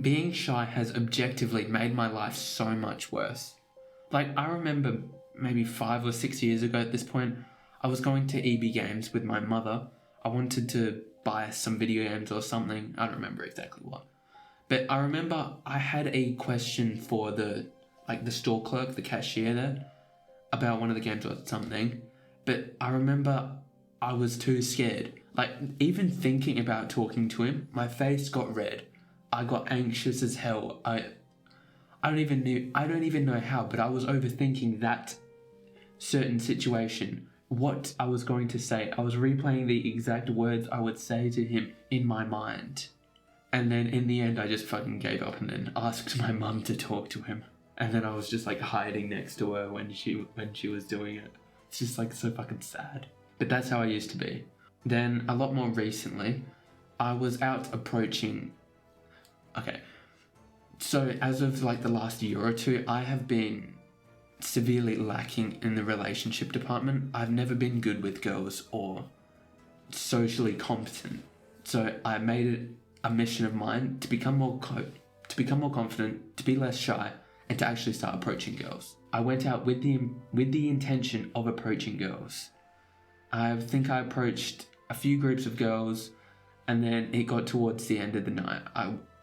being shy has objectively made my life so much worse. Like, I remember maybe 5 or 6 years ago at this point, I was going to EB Games with my mother. I wanted to buy some video games or something. I don't remember exactly what. But I remember I had a question for the store clerk, the cashier there, about one of the games or something. But I remember I was too scared. Like, even thinking about talking to him, my face got red. I got anxious as hell. I don't even know how, but I was overthinking that certain situation. What I was going to say. I was replaying the exact words I would say to him in my mind. And then in the end, I just fucking gave up and then asked my mum to talk to him. And then I was just like hiding next to her when she was doing it. It's just like so fucking sad. But that's how I used to be. Then a lot more recently, I was out approaching... Okay. So as of like the last year or two, I have been severely lacking in the relationship department. I've never been good with girls or socially competent. So I made it a mission of mine to become more confident, to be less shy, and to actually start approaching girls. I went out with the intention of approaching girls. I think I approached a few groups of girls, and then it got towards the end of the night.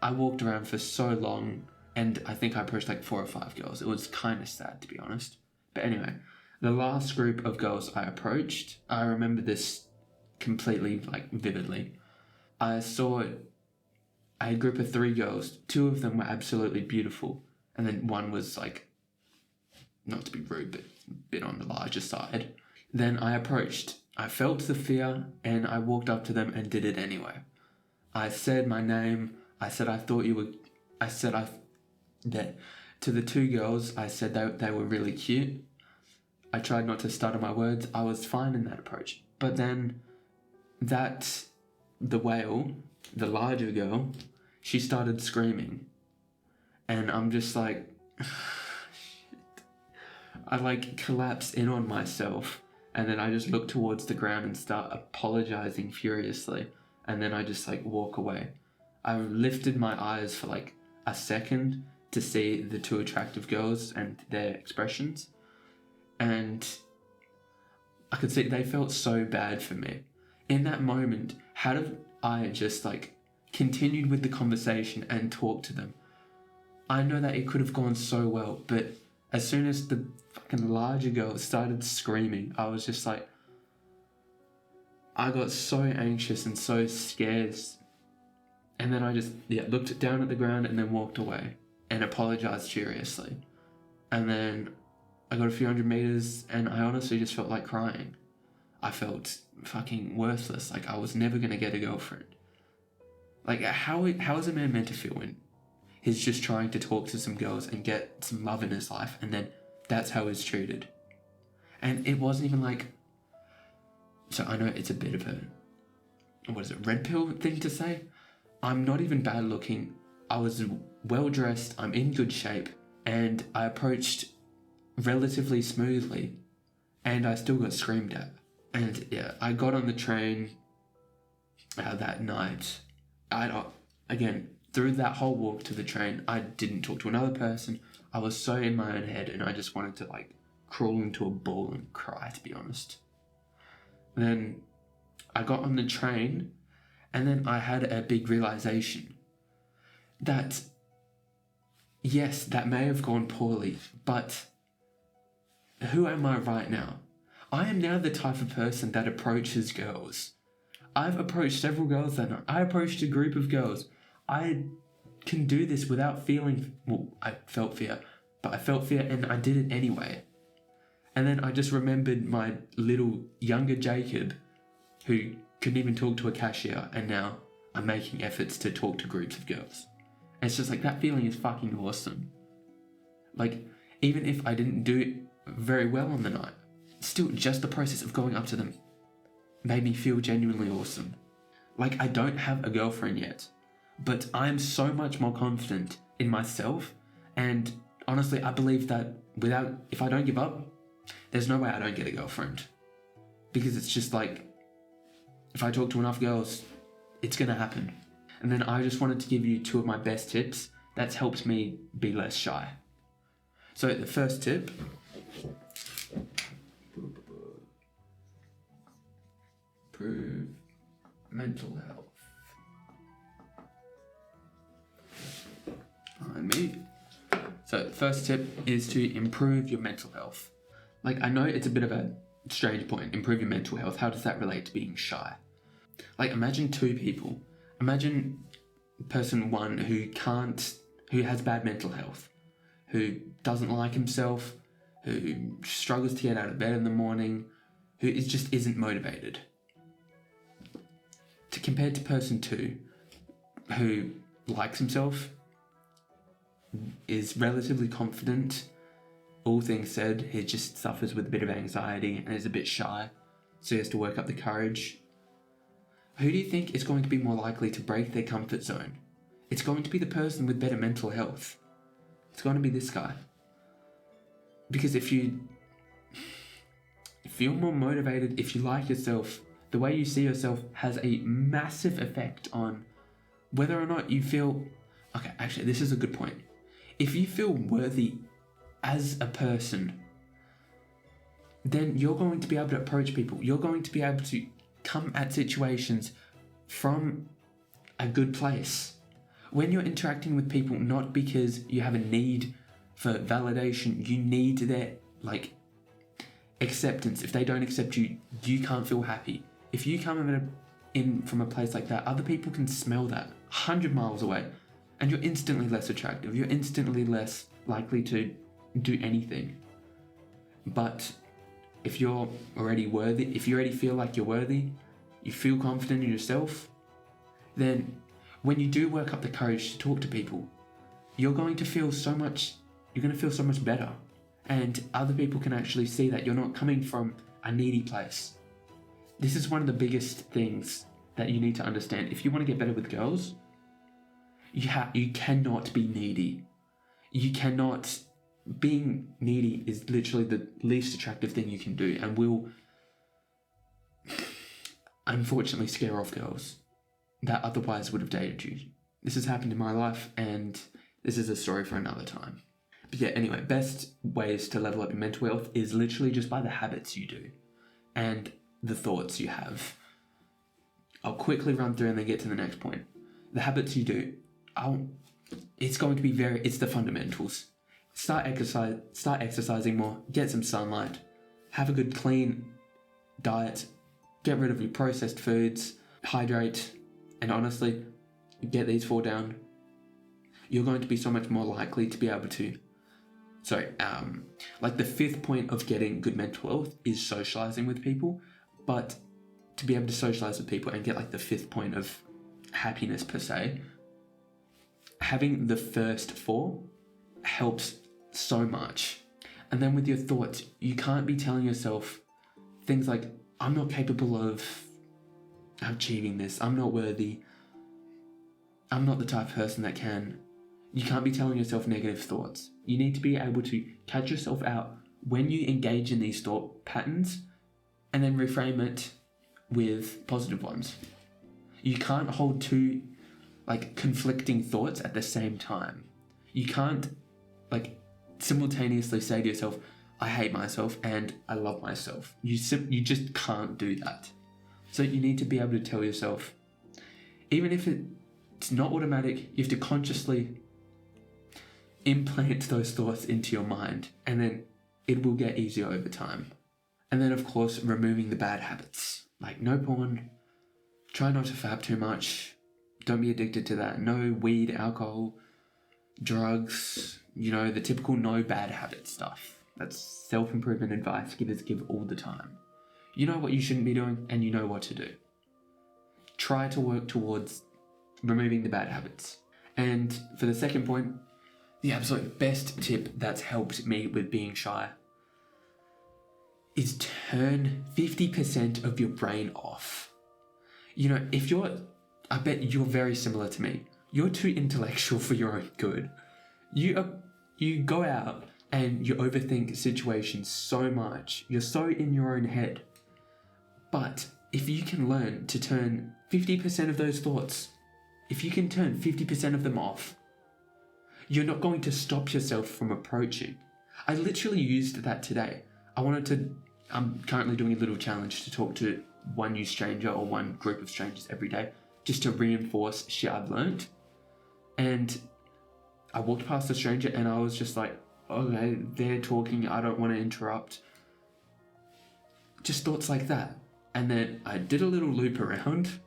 I walked around for so long, and I think I approached like 4 or 5 girls. It was kind of sad, to be honest. But anyway, the last group of girls I approached, I remember this completely, like, vividly. I saw a group of 3 girls. 2 of them were absolutely beautiful, and then one was, like, not to be rude, but a bit on the larger side. Then I approached. I felt the fear, and I walked up to them and did it anyway. I said my name. I said I thought you were... To the 2 girls, I said they were really cute. I tried not to stutter my words. I was fine in that approach. But then the whale, the larger girl, she started screaming. And I'm just like... shit. I like collapse in on myself. And then I just look towards the ground and start apologizing furiously. And then I just like walk away. I lifted my eyes for like a second to see the 2 attractive girls and their expressions. And I could see they felt so bad for me. In that moment, how did I just like continued with the conversation and talk to them? I know that it could have gone so well, but as soon as the fucking larger girl started screaming, I was just like... I got so anxious and so scared. And then I just looked down at the ground and then walked away and apologized furiously. And then I got a few hundred meters and I honestly just felt like crying. I felt fucking worthless. Like I was never going to get a girlfriend. Like how is a man meant to feel when he's just trying to talk to some girls and get some love in his life, and then that's how he's treated? And it wasn't even like... So I know it's a bit of a... red pill thing to say? I'm not even bad looking. I was well dressed, I'm in good shape, and I approached relatively smoothly, and I still got screamed at. And yeah, I got on the train that night. Again, through that whole walk to the train, I didn't talk to another person. I was so in my own head, and I just wanted to like crawl into a ball and cry, to be honest. Then I got on the train, and then I had a big realization that, yes, that may have gone poorly, but who am I right now? I am now the type of person that approaches girls. I've approached several girls that night. I approached a group of girls. I can do this without feeling... Well, I felt fear, but I felt fear and I did it anyway. And then I just remembered my little younger Jacob, who couldn't even talk to a cashier, and now I'm making efforts to talk to groups of girls. And it's just like, that feeling is fucking awesome. Like, even if I didn't do it very well on the night, still just the process of going up to them made me feel genuinely awesome. Like, I don't have a girlfriend yet, but I'm so much more confident in myself, and honestly, I believe that if I don't give up, there's no way I don't get a girlfriend. Because it's just like, if I talk to enough girls, it's gonna happen. And then I just wanted to give you 2 of my best tips that's helped me be less shy. So the first tip, improve mental health. Behind me. So the first tip is to improve your mental health. Like, I know it's a bit of a strange point, improve your mental health. How does that relate to being shy? Like, imagine 2 people. Imagine person 1 who has bad mental health, who doesn't like himself, who struggles to get out of bed in the morning, who just isn't motivated. Compared to person 2, who likes himself, is relatively confident, all things said, he just suffers with a bit of anxiety and is a bit shy, so he has to work up the courage. Who do you think is going to be more likely to break their comfort zone? It's going to be the person with better mental health. It's going to be this guy. Because if you're more motivated, if you like yourself, the way you see yourself has a massive effect on whether or not you feel... Okay, actually, this is a good point. If you feel worthy as a person, then you're going to be able to approach people. You're going to be able to come at situations from a good place. When you're interacting with people, not because you have a need for validation, you need their, acceptance. If they don't accept you, you can't feel happy. If you come in from a place like that, other people can smell that 100 miles away, and you're instantly less attractive. You're instantly less likely to do anything. But if you're already worthy, if you already feel like you're worthy, you feel confident in yourself, then when you do work up the courage to talk to people, you're going to feel so much better. And other people can actually see that you're not coming from a needy place. This is one of the biggest things that you need to understand. If you want to get better with girls, you cannot be needy. You cannot... Being needy is literally the least attractive thing you can do, and will unfortunately scare off girls that otherwise would have dated you. This has happened in my life, and this is a story for another time. But yeah, anyway, best ways to level up your mental health is literally just by the habits you do and the thoughts you have. I'll quickly run through and then get to the next point. The habits you do, it's the fundamentals. Start exercising more, get some sunlight, have a good clean diet, get rid of your processed foods, hydrate, and honestly, get these 4 down. You're going to be so much more likely to be able to... the 5th point of getting good mental health is socializing with people, but to be able to socialize with people and get the 5th point of happiness per se, having the first 4 helps so much. And then with your thoughts, you can't be telling yourself things like, I'm not capable of achieving this, I'm not worthy, I'm not the type of person that can. You can't be telling yourself negative thoughts. You need to be able to catch yourself out when you engage in these thought patterns and then reframe it with positive ones. You can't hold 2 conflicting thoughts at the same time. You can't simultaneously say to yourself, I hate myself and I love myself. You just can't do that. So you need to be able to tell yourself, even if it's not automatic, you have to consciously implant those thoughts into your mind, and then it will get easier over time. And then of course, removing the bad habits, like no porn, try not to fap too much, don't be addicted to that, no weed, alcohol, drugs, the typical no bad habit stuff. That's self-improvement advice givers give all the time. You know what you shouldn't be doing, and you know what to do. Try to work towards removing the bad habits. And for the second point, the absolute best tip that's helped me with being shy is turn 50% of your brain off. I bet you're very similar to me. You're too intellectual for your own good. You go out and you overthink situations so much. You're so in your own head. But if you can learn to turn 50% of those thoughts if you can turn 50% of them off, you're not going to stop yourself from approaching. I literally used that today. I'm currently doing a little challenge to talk to one new stranger or one group of strangers every day, just to reinforce shit I've learned. And I walked past a stranger and I was just like, okay, they're talking, I don't want to interrupt. Just thoughts like that. And then I did a little loop around,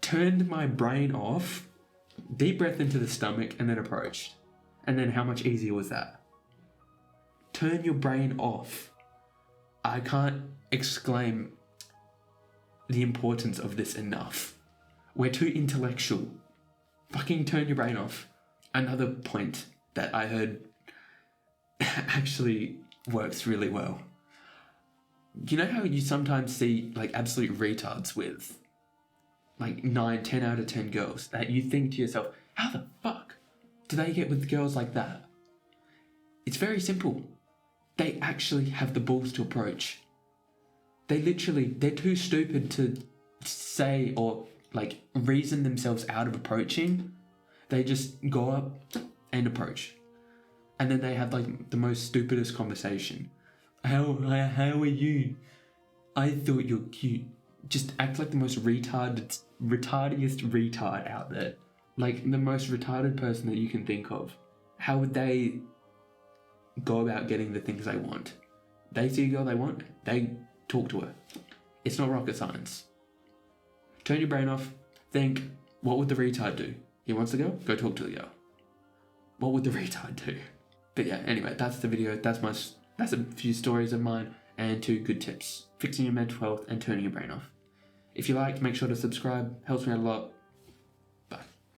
turned my brain off, deep breath into the stomach, and then approached. And then how much easier was that? Turn your brain off. I can't exclaim the importance of this enough. We're too intellectual. Fucking turn your brain off. Another point that I heard actually works really well. You know how you sometimes see like absolute retards with like 9, 10 out of 10 girls that you think to yourself, how the fuck do they get with girls like that? It's very simple. They actually have the balls to approach. They're too stupid to say or like reason themselves out of approaching. They just go up and approach. And then they have like the most stupidest conversation. How are you? I thought you're cute. Just act like the most retardiest retard out there. Like the most retarded person that you can think of. How would they go about getting the things they want? They see a girl they want, they talk to her. It's not rocket science. Turn your brain off, think, what would the retard do? He wants the girl? Go talk to the girl. What would the retard do? But yeah, anyway, that's the video. That's a few stories of mine and 2 good tips. Fixing your mental health and turning your brain off. If you liked, make sure to subscribe. Helps me out a lot.